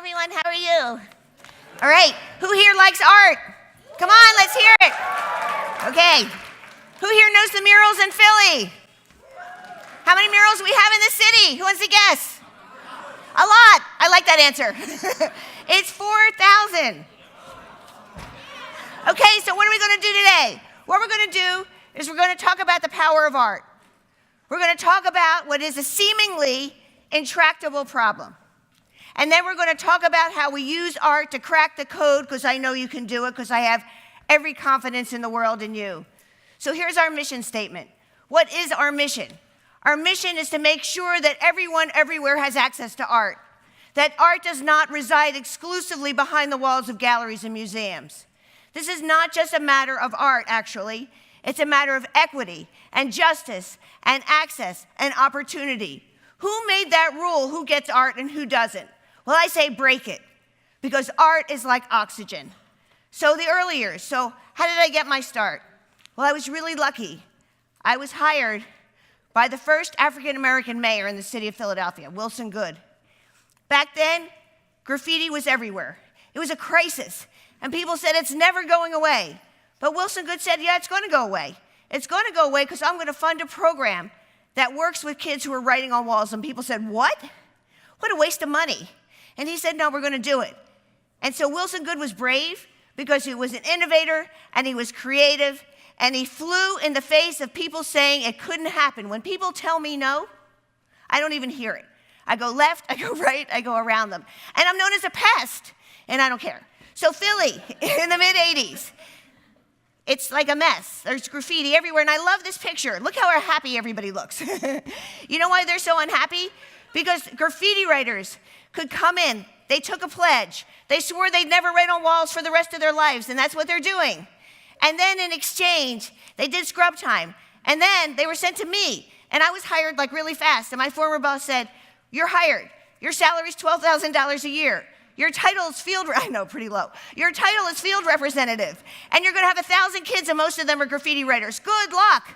everyone. How are you? All right. Who here likes art? Come on, let's hear it. Okay. Who here knows the murals in Philly? How many murals do we have in the city? Who wants to guess? A lot. I like that answer. It's 4,000. Okay, so what are we going to do today? What we're going to do is we're going to talk about the power of art. We're going to talk about what is a seemingly intractable problem. And then we're going to talk about how we use art to crack the code, because I know you can do it, because I have every confidence in the world in you. So here's our mission statement. What is our mission? Our mission is to make sure that everyone everywhere has access to art, that art does not reside exclusively behind the walls of galleries and museums. This is not just a matter of art, actually. It's a matter of equity and justice and access and opportunity. Who made that rule, who gets art and who doesn't? Well, I say break it, because art is like oxygen. So the early years, so how did I get my start? Well, I was really lucky. I was hired by the first African-American mayor in the city of Philadelphia, Wilson Goode. Back then, graffiti was everywhere. It was a crisis, and people said it's never going away. But Wilson Goode said, yeah, it's going to go away. It's going to go away because I'm going to fund a program that works with kids who are writing on walls. And people said, what? What a waste of money. And he said, no, we're going to do it. And so Wilson Goode was brave because he was an innovator and he was creative, and he flew in the face of people saying it couldn't happen. When people tell me no, I don't even hear it. I go left, I go right, I go around them. And I'm known as a pest, and I don't care. So Philly, in the mid-'80s, it's like a mess. There's graffiti everywhere, and I love this picture. Look how happy everybody looks. You know why they're so unhappy? Because graffiti writers could come in, they took a pledge, they swore they'd never write on walls for the rest of their lives, and that's what they're doing. And then in exchange, they did scrub time, and then they were sent to me, and I was hired like really fast, and my former boss said, you're hired, your salary's $12,000 a year. Your title is pretty low. Your title is field representative, and you're going to have 1,000 kids, and most of them are graffiti writers. Good luck.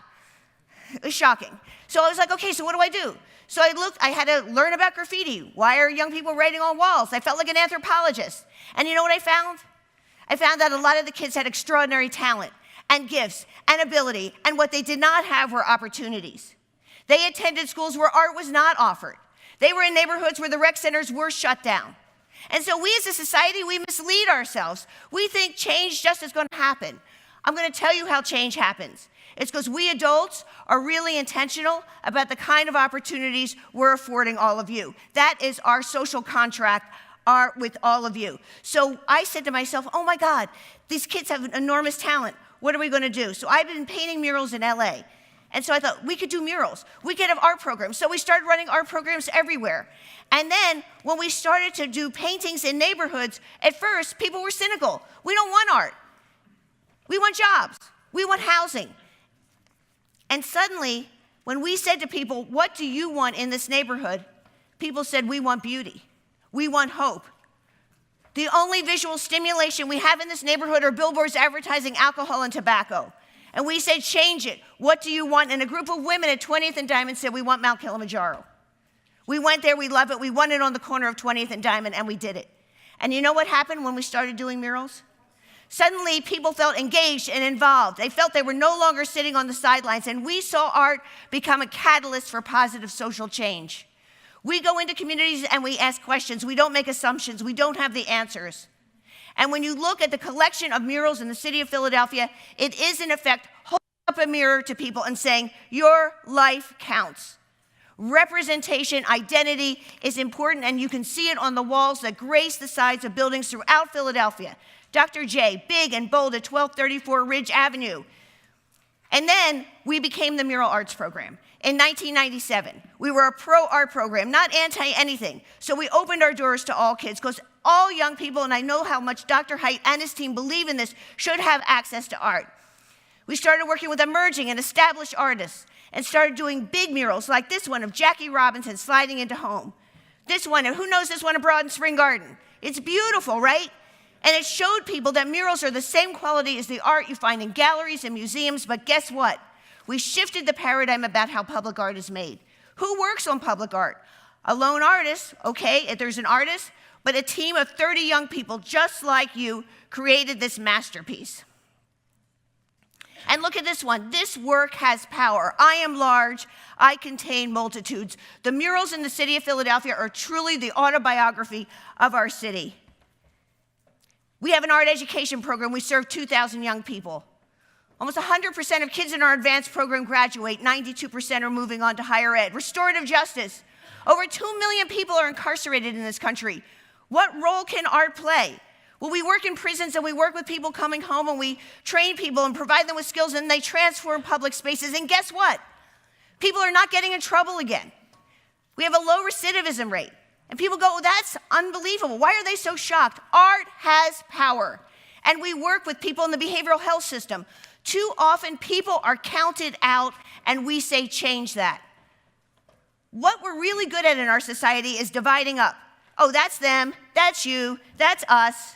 It was shocking. So I was like, okay, so what do I do? So I had to learn about graffiti. Why are young people writing on walls? I felt like an anthropologist. And you know what I found? I found that a lot of the kids had extraordinary talent and gifts and ability, and what they did not have were opportunities. They attended schools where art was not offered. They were in neighborhoods where the rec centers were shut down. And so we as a society, we mislead ourselves. We think change just is going to happen. I'm going to tell you how change happens. It's because we adults are really intentional about the kind of opportunities we're affording all of you. That is our social contract with all of you. So I said to myself, oh my God, these kids have enormous talent. What are we going to do? So I've been painting murals in LA. And so I thought, we could do murals. We could have art programs. So we started running art programs everywhere. And then when we started to do paintings in neighborhoods, at first, people were cynical. We don't want art. We want jobs. We want housing. And suddenly, when we said to people, what do you want in this neighborhood? People said, we want beauty. We want hope. The only visual stimulation we have in this neighborhood are billboards advertising alcohol and tobacco. And we said, change it. What do you want? And a group of women at 20th and Diamond said, we want Mount Kilimanjaro. We went there, we love it. We won it on the corner of 20th and Diamond, and we did it. And you know what happened when we started doing murals? Suddenly, people felt engaged and involved. They felt they were no longer sitting on the sidelines, and we saw art become a catalyst for positive social change. We go into communities and we ask questions. We don't make assumptions. We don't have the answers. And when you look at the collection of murals in the city of Philadelphia, it is, in effect, holding up a mirror to people and saying, your life counts. Representation, identity is important, and you can see it on the walls that grace the sides of buildings throughout Philadelphia. Dr. J, big and bold at 1234 Ridge Avenue. And then we became the Mural Arts Program. In 1997, we were a pro-art program, not anti-anything. So we opened our doors to all kids, because all young people, and I know how much Dr. Haidt and his team believe in this, should have access to art. We started working with emerging and established artists and started doing big murals like this one of Jackie Robinson sliding into home. This one, and who knows this one abroad in Spring Garden? It's beautiful, right? And it showed people that murals are the same quality as the art you find in galleries and museums, but guess what? We shifted the paradigm about how public art is made. Who works on public art? A lone artist, okay, if there's an artist, but a team of 30 young people just like you created this masterpiece. And look at this one. This work has power. I am large. I contain multitudes. The murals in the city of Philadelphia are truly the autobiography of our city. We have an art education program. We serve 2,000 young people. Almost 100% of kids in our advanced program graduate. 92% are moving on to higher ed. Restorative justice. Over 2 million people are incarcerated in this country. What role can art play? Well, we work in prisons and we work with people coming home and we train people and provide them with skills and they transform public spaces. And guess what? People are not getting in trouble again. We have a low recidivism rate. And people go, oh, that's unbelievable. Why are they so shocked? Art has power. And we work with people in the behavioral health system. Too often people are counted out and we say change that. What we're really good at in our society is dividing up. Oh, that's them, that's you, that's us.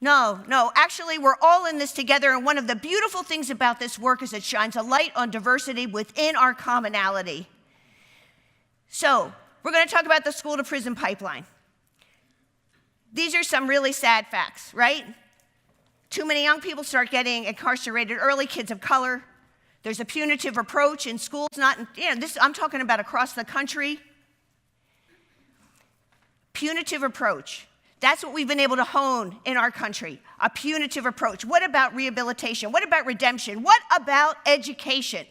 No, actually we're all in this together, and one of the beautiful things about this work is it shines a light on diversity within our commonality. So, we're going to talk about the school to prison pipeline. These are some really sad facts, right? Too many young people start getting incarcerated early, kids of color. There's a punitive approach in schools, I'm talking about across the country. Punitive approach. That's what we've been able to hone in our country, a punitive approach. What about rehabilitation? What about redemption? What about education?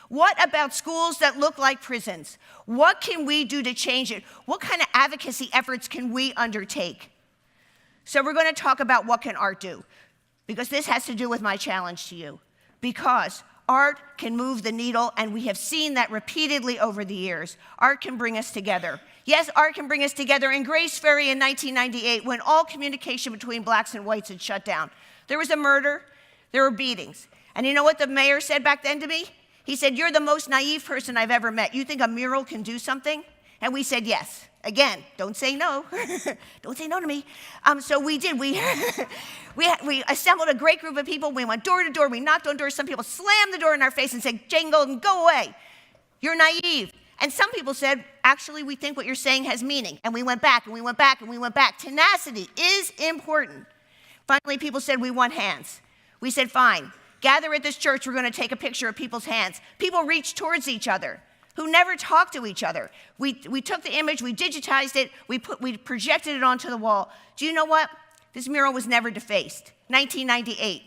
What about schools that look like prisons? What can we do to change it? What kind of advocacy efforts can we undertake? So we're going to talk about what can art do, because this has to do with my challenge to you. Because art can move the needle, and we have seen that repeatedly over the years. Art can bring us together. Yes, art can bring us together. In Grace Ferry in 1998, when all communication between blacks and whites had shut down, there was a murder, there were beatings. And you know what the mayor said back then to me? He said, "You're the most naive person I've ever met. You think a mural can do something?" And we said yes. Again, don't say no. Don't say no to me. So we did. We assembled a great group of people. We went door to door. We knocked on doors. Some people slammed the door in our face and said, "Jane Golden, go away. You're naive." And some people said, "Actually, we think what you're saying has meaning." And we went back and we went back and we went back. Tenacity is important. Finally, people said, "We want hands." We said, "Fine. Gather at this church. We're going to take a picture of people's hands." People reached towards each other who never talked to each other. We took the image, we digitized it, we projected it onto the wall. Do you know what? This mural was never defaced. 1998.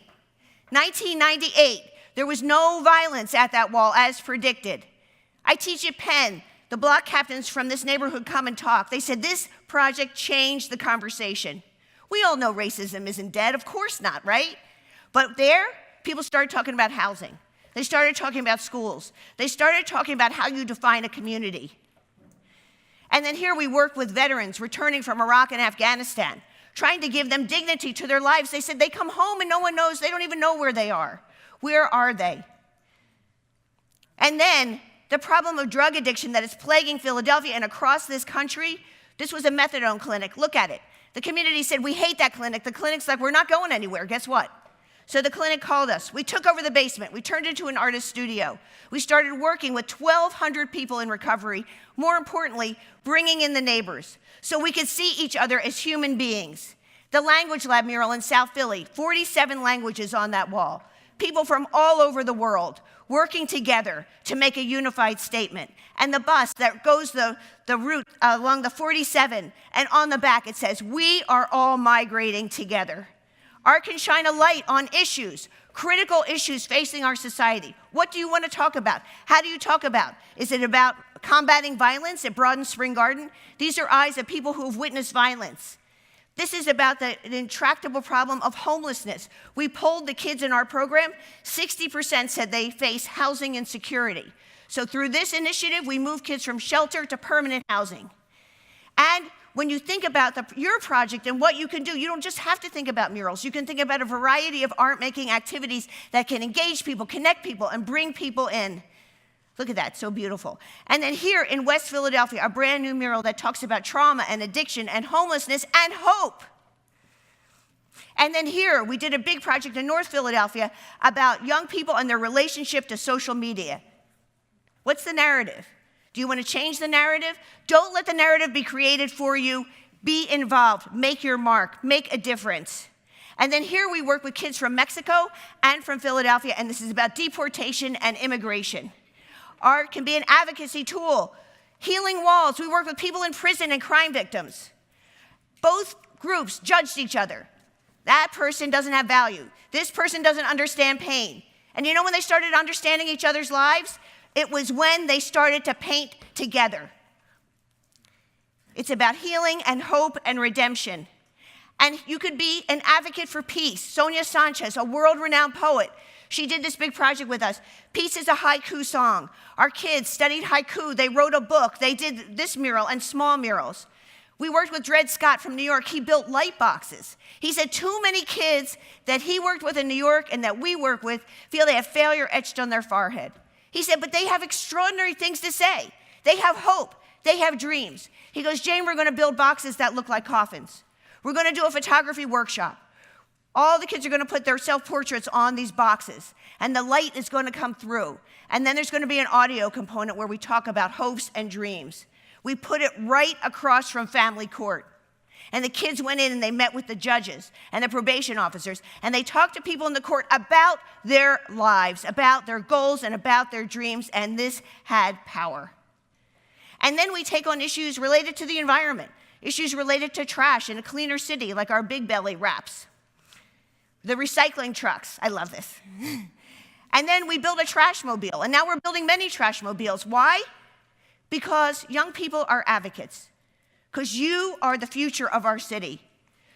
1998, there was no violence at that wall as predicted. I teach at Penn. The block captains from this neighborhood come and talk. They said this project changed the conversation. We all know racism isn't dead, of course not, right? But there, people started talking about housing. They started talking about schools. They started talking about how you define a community. And then here we work with veterans returning from Iraq and Afghanistan, trying to give them dignity to their lives. They said they come home and no one knows, they don't even know where they are. Where are they? And then the problem of drug addiction that is plaguing Philadelphia and across this country, this was a methadone clinic. Look at it. The community said, "We hate that clinic." The clinic's like, "We're not going anywhere." Guess what? So the clinic called us. We took over the basement. We turned it into an artist studio. We started working with 1,200 people in recovery. More importantly, bringing in the neighbors so we could see each other as human beings. The Language Lab mural in South Philly, 47 languages on that wall. People from all over the world working together to make a unified statement. And the bus that goes the route along the 47, and on the back it says, "We are all migrating together." Art can shine a light on issues, critical issues facing our society. What do you want to talk about? How do you talk about? Is it about combating violence at Broad and Spring Garden? These are eyes of people who have witnessed violence. This is about the intractable problem of homelessness. We polled the kids in our program. 60% said they face housing insecurity. So through this initiative, we move kids from shelter to permanent housing. And when you think about your project and what you can do, you don't just have to think about murals. You can think about a variety of art-making activities that can engage people, connect people, and bring people in. Look at that, so beautiful. And then here in West Philadelphia, a brand new mural that talks about trauma and addiction and homelessness and hope. And then here, we did a big project in North Philadelphia about young people and their relationship to social media. What's the narrative? Do you want to change the narrative? Don't let the narrative be created for you. Be involved. Make your mark. Make a difference. And then here we work with kids from Mexico and from Philadelphia, and this is about deportation and immigration. Art can be an advocacy tool. Healing walls. We work with people in prison and crime victims. Both groups judged each other. That person doesn't have value. This person doesn't understand pain. And you know when they started understanding each other's lives? It was when they started to paint together. It's about healing and hope and redemption. And you could be an advocate for peace. Sonia Sanchez, a world-renowned poet, she did this big project with us. Peace is a haiku song. Our kids studied haiku. They wrote a book. They did this mural and small murals. We worked with Dred Scott from New York. He built light boxes. He said too many kids that he worked with in New York and that we work with feel they have failure etched on their forehead. He said, but they have extraordinary things to say. They have hope. They have dreams. He goes, Jane, we're going to build boxes that look like coffins. We're going to do a photography workshop. All the kids are going to put their self-portraits on these boxes, and the light is going to come through. And then there's going to be an audio component where we talk about hopes and dreams. We put it right across from family court. And the kids went in and they met with the judges and the probation officers, and they talked to people in the court about their lives, about their goals, and about their dreams, and this had power. And then we take on issues related to the environment, issues related to trash in a cleaner city, like our Big Belly wraps. The recycling trucks, I love this. And then we build a trash mobile, and now we're building many trash mobiles. Why? Because young people are advocates. Because you are the future of our city.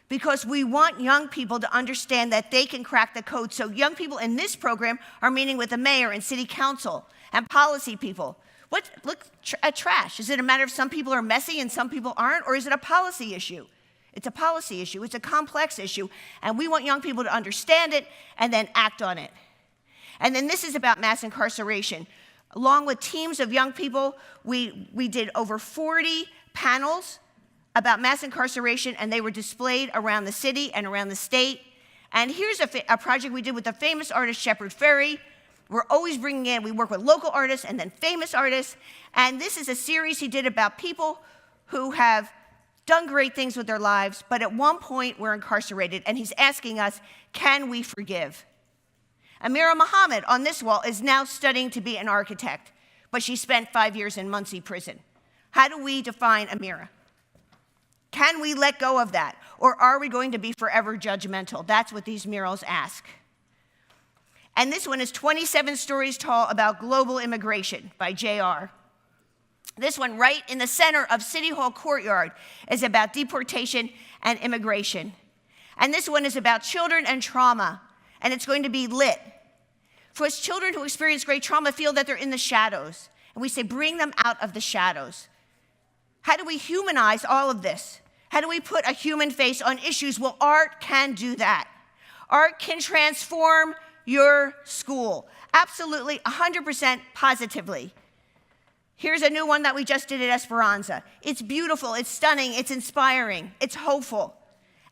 Because we want young people to understand that they can crack the code. So young people in this program are meeting with the mayor and city council and policy people. Look at trash. Is it a matter of some people are messy and some people aren't, or is it a policy issue? It's a policy issue. It's a complex issue, and we want young people to understand it and then act on it. And then this is about mass incarceration. Along with teams of young people, we did over 40 panels about mass incarceration, and they were displayed around the city and around the state. And here's a project we did with the famous artist Shepard Fairey. We're always bringing in, we work with local artists and then famous artists, and this is a series he did about people who have done great things with their lives, but at one point were incarcerated, and he's asking us, can we forgive? Amira Muhammad on this wall is now studying to be an architect, but she spent 5 years in Muncie prison. How do we define Amira? Can we let go of that, or are we going to be forever judgmental? That's what these murals ask. And this one is 27 stories tall about global immigration by J.R. This one, right in the center of City Hall courtyard, is about deportation and immigration. And this one is about children and trauma, and it's going to be lit. For us, children who experience great trauma feel that they're in the shadows, and we say, bring them out of the shadows. How do we humanize all of this? How do we put a human face on issues? Well, art can do that. Art can transform your school. Absolutely, 100% positively. Here's a new one that we just did at Esperanza. It's beautiful, it's stunning, it's inspiring, it's hopeful.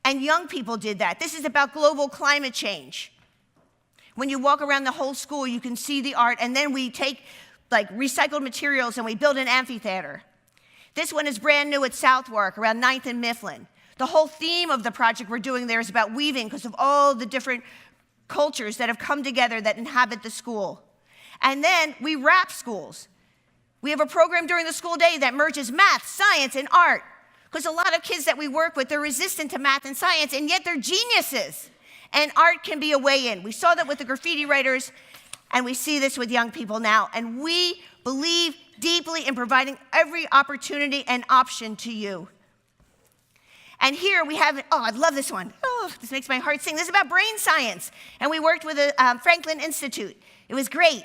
And young people did that. This is about global climate change. When you walk around the whole school, you can see the art, and then we take like recycled materials and we build an amphitheater. This one is brand new at Southwark, around 9th and Mifflin. The whole theme of the project we're doing there is about weaving because of all the different cultures that have come together that inhabit the school. And then we wrap schools. We have a program during the school day that merges math, science, and art. Because a lot of kids that we work with, they're resistant to math and science, and yet they're geniuses. And art can be a way in. We saw that with the graffiti writers, and we see this with young people now. And we believe deeply in providing every opportunity and option to you. And here we have, I love this one. Oh, this makes my heart sing. This is about brain science. And we worked with the Franklin Institute. It was great.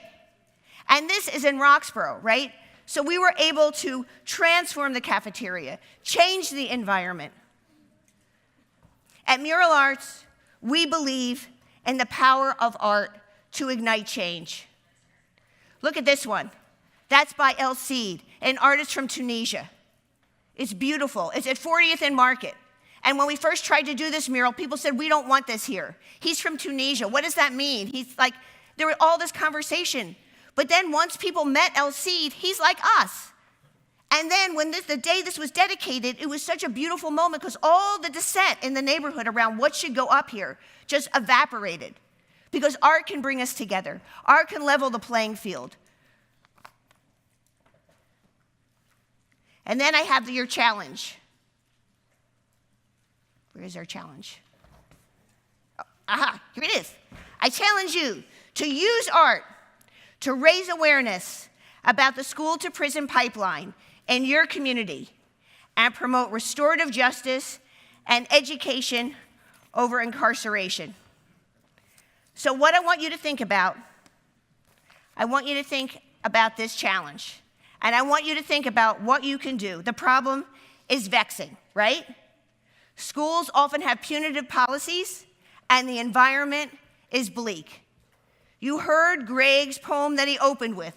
And this is in Roxborough, right? So we were able to transform the cafeteria, change the environment. At Mural Arts, we believe in the power of art to ignite change. Look at this one. That's by El Cid, an artist from Tunisia. It's beautiful. It's at 40th and Market. And when we first tried to do this mural, people said, we don't want this here. He's from Tunisia. What does that mean? He's like, there was all this conversation. But then once people met El Cid, he's like us. And then when the day this was dedicated, it was such a beautiful moment because all the dissent in the neighborhood around what should go up here just evaporated. Because art can bring us together. Art can level the playing field. And then I have your challenge. Where is our challenge? Oh, aha, here it is. I challenge you to use art to raise awareness about the school-to-prison pipeline in your community and promote restorative justice and education over incarceration. So what I want you to think about, I want you to think about this challenge. And I want you to think about what you can do. The problem is vexing, right? Schools often have punitive policies, and the environment is bleak. You heard Greg's poem that he opened with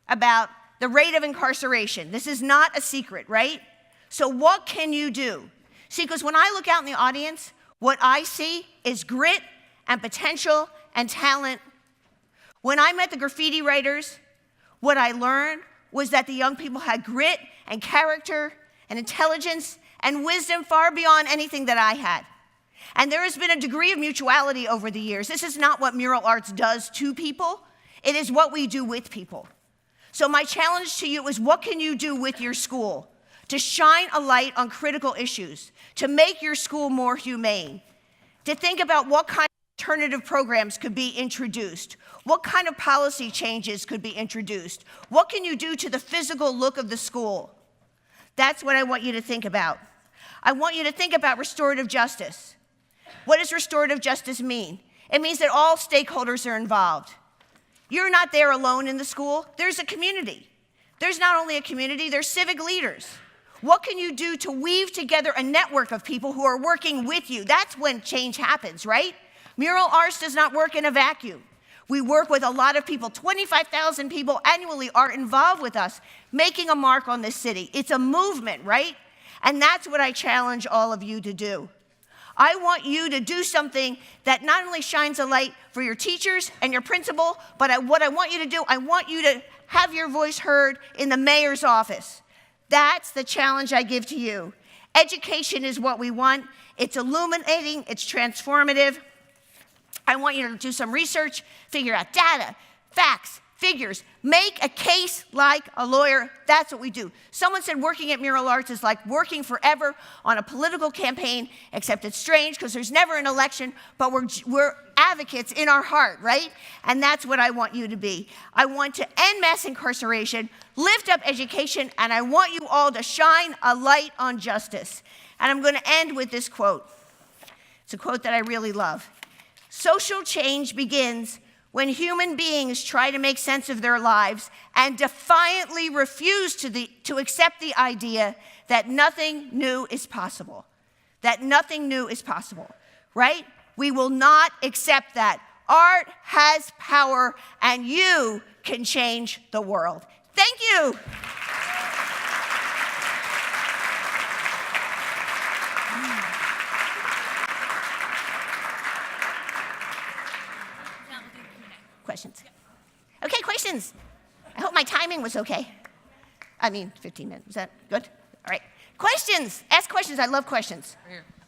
about the rate of incarceration. This is not a secret, right? So what can you do? See, because when I look out in the audience, what I see is grit and potential and talent. When I met the graffiti writers, what I learned was that the young people had grit and character and intelligence and wisdom far beyond anything that I had. And there has been a degree of mutuality over the years. This is not what mural arts does to people. It is what we do with people. So my challenge to you is, what can you do with your school to shine a light on critical issues, to make your school more humane, to think about what kind of alternative programs could be introduced, what kind of policy changes could be introduced, what can you do to the physical look of the school? That's what I want you to think about. I want you to think about restorative justice. What does restorative justice mean? It means that all stakeholders are involved. You're not there alone in the school. There's a community. There's not only a community, there's civic leaders. What can you do to weave together a network of people who are working with you? That's when change happens, right? Mural arts does not work in a vacuum. We work with a lot of people. 25,000 people annually are involved with us, making a mark on this city. It's a movement, right? And that's what I challenge all of you to do. I want you to do something that not only shines a light for your teachers and your principal, but what I want you to do, I want you to have your voice heard in the mayor's office. That's the challenge I give to you. Education is what we want. It's illuminating, it's transformative. I want you to do some research, figure out data, facts, figures, make a case like a lawyer. That's what we do. Someone said working at Mural Arts is like working forever on a political campaign, except it's strange because there's never an election, but we're advocates in our heart, right? And that's what I want you to be. I want to end mass incarceration, lift up education, and I want you all to shine a light on justice. And I'm going to end with this quote. It's a quote that I really love. Social change begins when human beings try to make sense of their lives and defiantly refuse to accept the idea that nothing new is possible. That nothing new is possible, right? We will not accept that. Art has power, and you can change the world. Thank you. Questions? Okay, questions. I hope my timing was okay. 15 minutes. Is that good? All right. Questions. Ask questions. I love questions.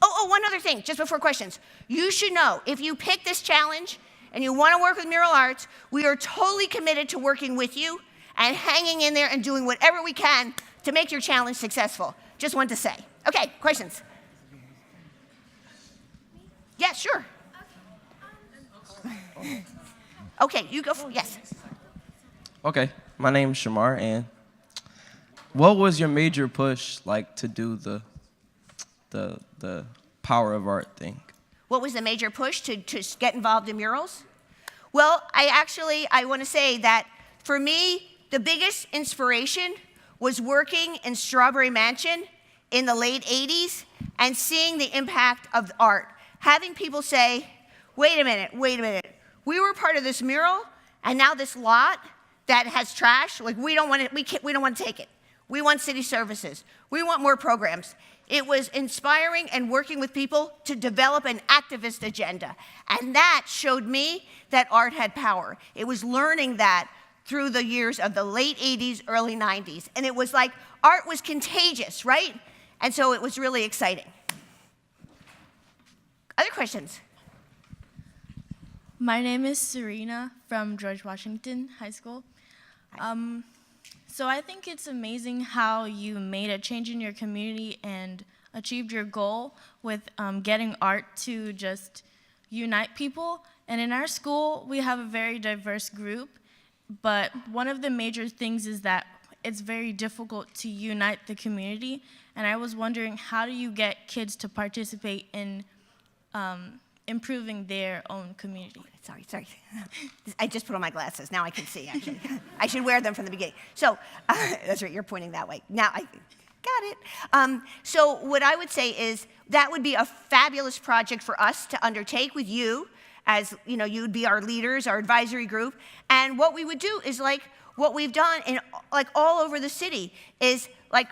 Oh, one other thing, just before questions. You should know, if you pick this challenge and you want to work with Mural Arts, we are totally committed to working with you and hanging in there and doing whatever we can to make your challenge successful. Just want to say. Okay, questions? Yeah, sure. Okay, you go. Yes. Okay, my name's Shamar, and what was your major push like to do the power of art thing? What was the major push to get involved in murals? Well, I want to say that for me, the biggest inspiration was working in Strawberry Mansion in the late 80s and seeing the impact of art. Having people say, wait a minute. We were part of this mural, and now this lot that has trash, like we don't want to take it. We want city services. We want more programs. It was inspiring and working with people to develop an activist agenda. And that showed me that art had power. It was learning that through the years of the late 80s, early 90s. And it was like art was contagious, right? And so it was really exciting. Other questions? My name is Serena from George Washington High School. So I think it's amazing how you made a change in your community and achieved your goal with getting art to just unite people. And in our school, we have a very diverse group, but one of the major things is that it's very difficult to unite the community. And I was wondering, how do you get kids to participate in improving their own community? Sorry. I just put on my glasses. Now I can see, actually. I should wear them from the beginning. So, that's right, you're pointing that way. Now I got it. So what I would say is that would be a fabulous project for us to undertake with you, as you know, you would be our leaders, our advisory group. And what we would do is like what we've done in like all over the city is like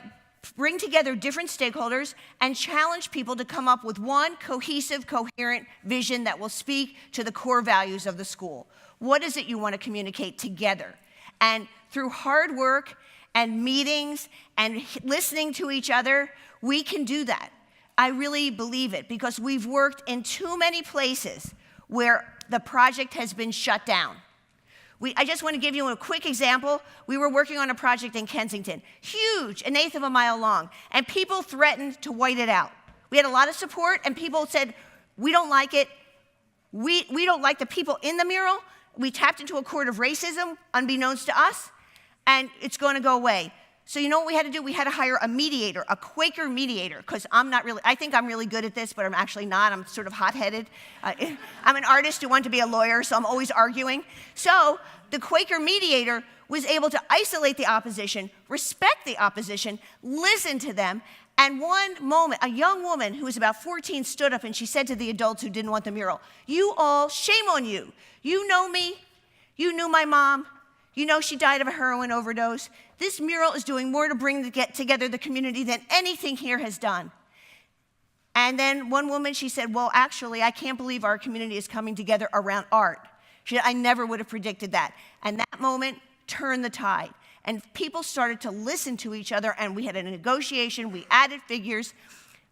bring together different stakeholders and challenge people to come up with one cohesive, coherent vision that will speak to the core values of the school. What is it you want to communicate together? And through hard work and meetings and listening to each other, we can do that. I really believe it because we've worked in too many places where the project has been shut down. I just want to give you a quick example. We were working on a project in Kensington, huge, 1/8 of a mile long, and people threatened to white it out. We had a lot of support, and people said, we don't like it. We don't like the people in the mural. We tapped into a court of racism, unbeknownst to us, and it's going to go away. So you know what we had to do? We had to hire a mediator, a Quaker mediator, because I think I'm really good at this, but I'm actually not. I'm sort of hot-headed. I'm an artist who wanted to be a lawyer, so I'm always arguing. So the Quaker mediator was able to isolate the opposition, respect the opposition, listen to them, and one moment, a young woman who was about 14 stood up and she said to the adults who didn't want the mural, "You all, shame on you. You know me. You knew my mom. You know she died of a heroin overdose. This mural is doing more to get together the community than anything here has done." And then one woman, she said, "Well, actually, I can't believe our community is coming together around art." She said, "I never would have predicted that." And that moment turned the tide. And people started to listen to each other, and we had a negotiation. We added figures.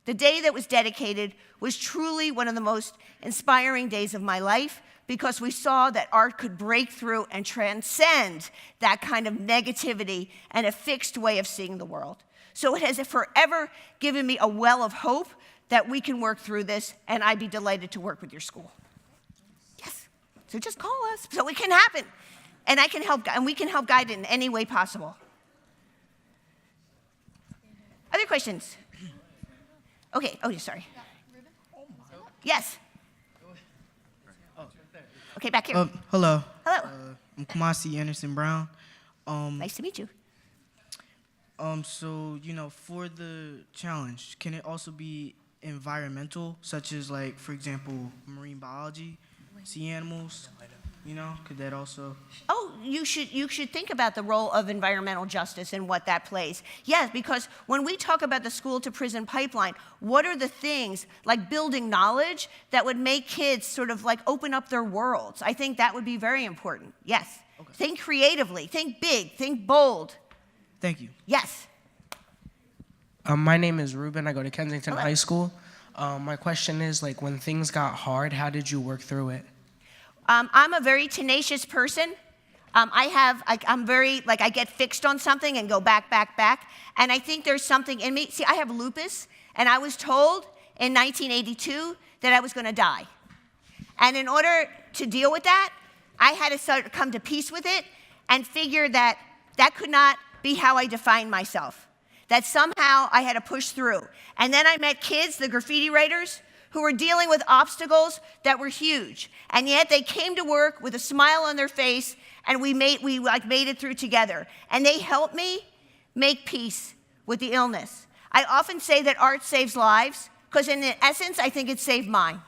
The day that was dedicated was truly one of the most inspiring days of my life, because we saw that art could break through and transcend that kind of negativity and a fixed way of seeing the world. So it has forever given me a well of hope that we can work through this, and I'd be delighted to work with your school. Yes, so just call us so it can happen, and I can help, and we can help guide it in any way possible. Other questions? Okay, sorry. Yes. Okay, back here. Hello. Hello. I'm Kamasi Anderson Brown. Nice to meet you. So, you know, for the challenge, can it also be environmental, such as, like, for example, marine biology, sea animals? You know, could that also? Oh, you should think about the role of environmental justice and what that plays. Yes, because when we talk about the school to prison pipeline, what are the things like building knowledge that would make kids sort of like open up their worlds? I think that would be very important. Yes. Okay. Think creatively, think big, think bold. Thank you. Yes. My name is Ruben. I go to Kensington Hello. High School. My question is, like, when things got hard, how did you work through it? I'm a very tenacious person. I get fixed on something and go back. And I think there's something in me. See, I have lupus, and I was told in 1982 that I was going to die. And in order to deal with that, I had to come to peace with it and figure that that could not be how I defined myself, that somehow I had to push through. And then I met kids, the graffiti writers, who were dealing with obstacles that were huge. And yet they came to work with a smile on their face, and we made it through together. And they helped me make peace with the illness. I often say that art saves lives, because in essence, I think it saved mine.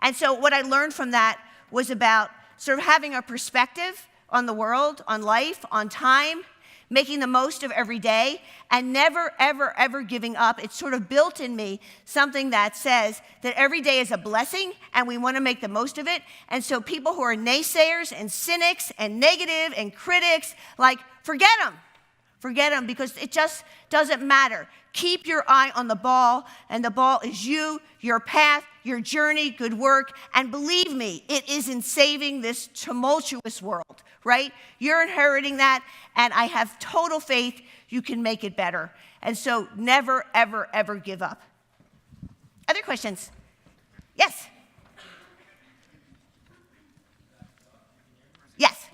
And so what I learned from that was about sort of having a perspective on the world, on life, on time, making the most of every day, and never, ever, ever giving up. It's sort of built in me, something that says that every day is a blessing and we want to make the most of it. And so people who are naysayers and cynics and negative and critics, like, forget them. Forget them, because it just doesn't matter. Keep your eye on the ball, and the ball is you, your path, your journey, good work, and believe me, it is in saving this tumultuous world, right? You're inheriting that, and I have total faith you can make it better. And so never, ever, ever give up. Other questions? Yes? Yes?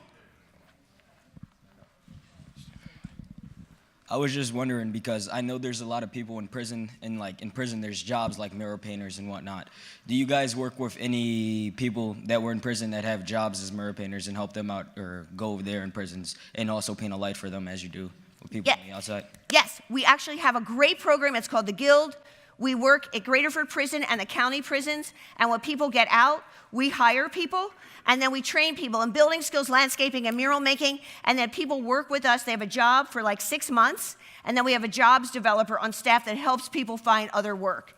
I was just wondering, because I know there's a lot of people in prison, and like in prison there's jobs like mural painters and whatnot. Do you guys work with any people that were in prison that have jobs as mural painters and help them out, or go over there in prisons and also paint a light for them as you do with people on the outside? Yes, we actually have a great program. It's called the Guild. We work at Graterford Prison and the county prisons, and when people get out, we hire people, and then we train people in building skills, landscaping, and mural making, and then people work with us. They have a job for like 6 months, and then we have a jobs developer on staff that helps people find other work.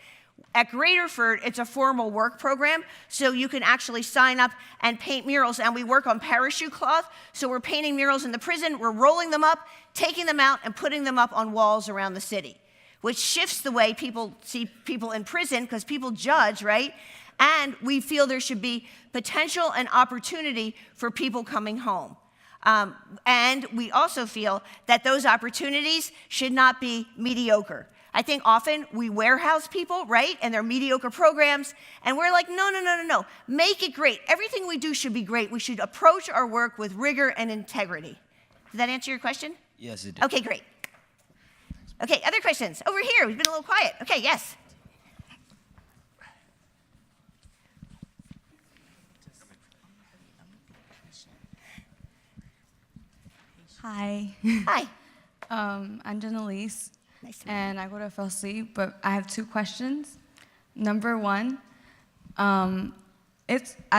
At Graterford, it's a formal work program, so you can actually sign up and paint murals, and we work on parachute cloth, so we're painting murals in the prison, we're rolling them up, taking them out, and putting them up on walls around the city, which shifts the way people see people in prison, because people judge, right? And we feel there should be potential and opportunity for people coming home. And we also feel that those opportunities should not be mediocre. I think often we warehouse people, right? And they're mediocre programs, and we're like, no. Make it great. Everything we do should be great. We should approach our work with rigor and integrity. Does that answer your question? Yes, it did. Okay, great. Okay, other questions? Over here, we've been a little quiet. Okay, yes. Hi. Hi. I'm Janelise, Nice to meet you. and I go to FLC, but I have 2 questions. Number 1, I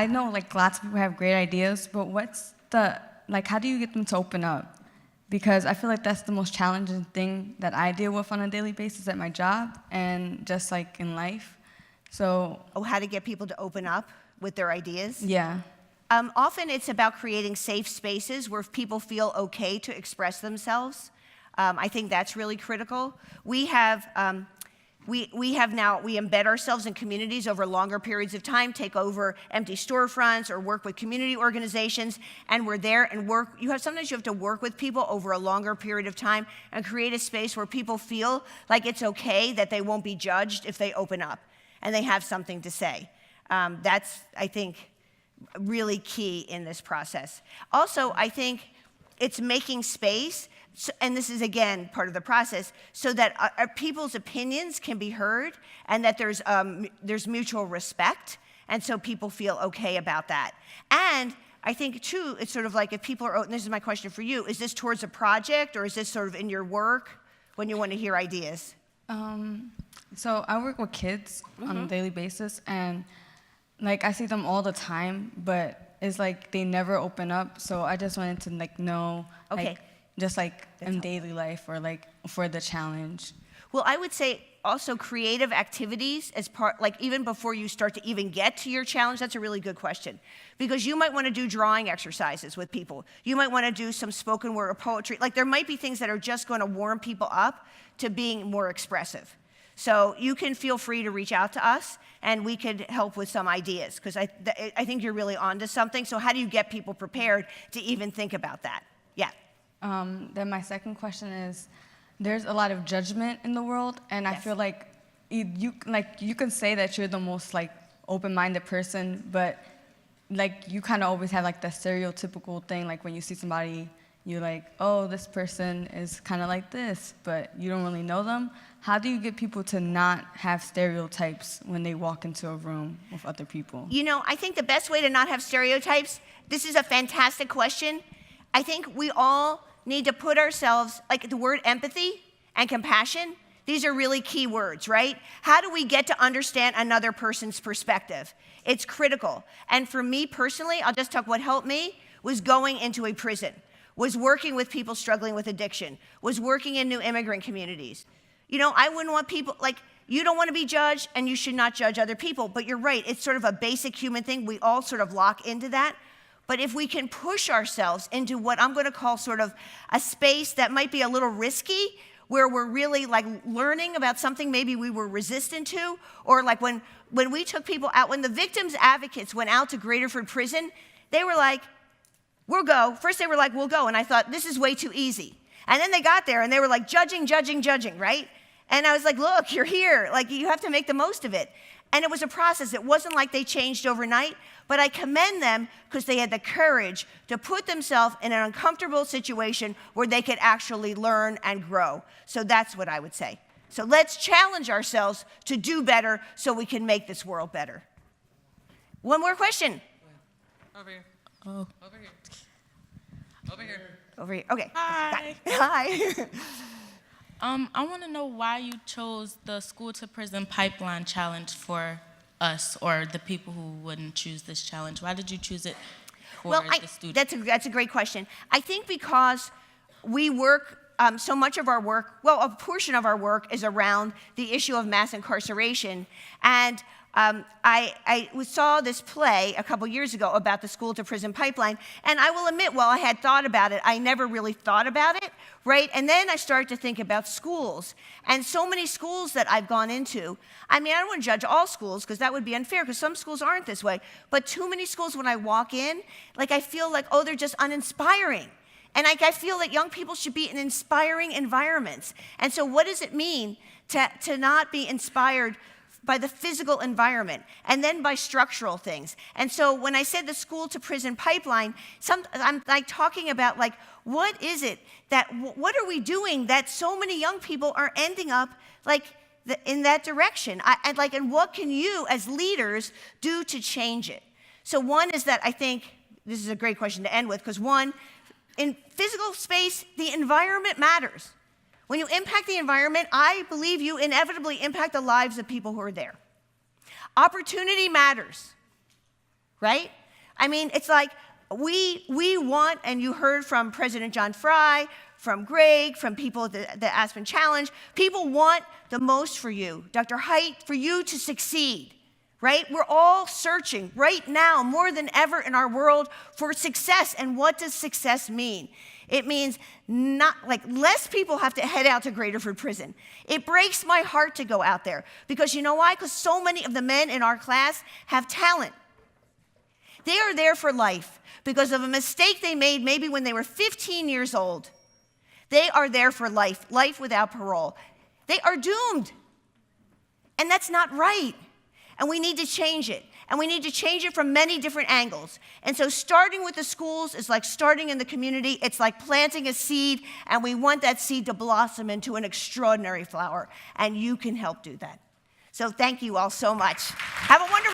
know like lots of people have great ideas, but how do you get them to open up? Because I feel like that's the most challenging thing that I deal with on a daily basis at my job and just like in life. So, How to get people to open up with their ideas? yeah. Often it's about creating safe spaces where people feel okay to express themselves. I think that's really critical. We embed ourselves in communities over longer periods of time, take over empty storefronts or work with community organizations, and we're there and work. Sometimes you have to work with people over a longer period of time and create a space where people feel like it's okay, that they won't be judged if they open up and they have something to say. That's, I think, really key in this process. Also, I think it's making space, and this is again part of the process, so that people's opinions can be heard and that there's mutual respect, and so people feel okay about that. And I think too, it's sort of like if people are, and this is my question for you, is this towards a project or is this sort of in your work when you want to hear ideas? So I work with kids on a daily basis, and like I see them all the time, but it's like they never open up. So I just wanted to like know, Okay. just like in daily life or like for the challenge. Well, I would say also creative activities as part, like even before you start to even get to your challenge, that's a really good question. Because you might want to do drawing exercises with people. You might want to do some spoken word or poetry. Like there might be things that are just going to warm people up to being more expressive. So you can feel free to reach out to us and we could help with some ideas, because I think you're really onto something. So how do you get people prepared to even think about that? Yeah. Then my second question is, there's a lot of judgment in the world, and I feel like you can say that you're the most like open-minded person, but like you kind of always have like the stereotypical thing, like when you see somebody, you're like, oh, this person is kind of like this, but you don't really know them. How do you get people to not have stereotypes when they walk into a room with other people? You know, I think the best way to not have stereotypes, this is a fantastic question. I think we all need to put ourselves, like the word empathy and compassion, these are really key words, right? How do we get to understand another person's perspective? It's critical. And for me personally, I'll just talk what helped me was going into a prison was working with people struggling with addiction, was working in new immigrant communities. You know, I wouldn't want people, like, you don't want to be judged and you should not judge other people, but you're right, it's sort of a basic human thing. We all sort of lock into that. But if we can push ourselves into what I'm going to call sort of a space that might be a little risky, where we're really like learning about something maybe we were resistant to, or like when we took people out, when the victims advocates went out to Graterford Prison, they were like, we'll go. First they were like, we'll go. And I thought, this is way too easy. And then they got there and they were like, judging, right? And I was like, look, you're here. Like, you have to make the most of it. And it was a process. It wasn't like they changed overnight, but I commend them because they had the courage to put themselves in an uncomfortable situation where they could actually learn and grow. So that's what I would say. So let's challenge ourselves to do better so we can make this world better. One more question. Over here. Oh. Over here. Over here. Over here. Okay. Hi. Hi. I want to know why you chose the School to Prison Pipeline Challenge for us, or the people who wouldn't choose this challenge. Why did you choose it for the students? That's a great question. I think because we work, so much of our work, well, a portion of our work is around the issue of mass incarceration. And I saw this play a couple years ago about the school to prison pipeline, and I will admit, while I had thought about it, I never really thought about it, right? And then I started to think about schools, and so many schools that I've gone into. I mean, I don't want to judge all schools because that would be unfair, because some schools aren't this way, but too many schools when I walk in, like I feel like, oh, they're just uninspiring. And like I feel that young people should be in inspiring environments. And so what does it mean to not be inspired by the physical environment, and then by structural things? And so when I said the school to prison pipeline, I'm like talking about like, what is it what are we doing that so many young people are ending up like in that direction? And what can you as leaders do to change it? So one is that I think, this is a great question to end with, because one, in physical space, the environment matters. When you impact the environment, I believe you inevitably impact the lives of people who are there. Opportunity matters, right? I mean, it's like we want, and you heard from President John Fry, from Greg, from people at the Aspen Challenge, people want the most for you, Dr. Haidt, for you to succeed, right? We're all searching right now, more than ever in our world, for success. And what does success mean? It means not like less people have to head out to Graterford Prison. It breaks my heart to go out there, because you know why? Because so many of the men in our class have talent. They are there for life because of a mistake they made maybe when they were 15 years old. They are there for life, life without parole. They are doomed. And that's not right. And we need to change it. And we need to change it from many different angles. And so starting with the schools is like starting in the community. It's like planting a seed, and we want that seed to blossom into an extraordinary flower. And you can help do that. So thank you all so much. Have a wonderful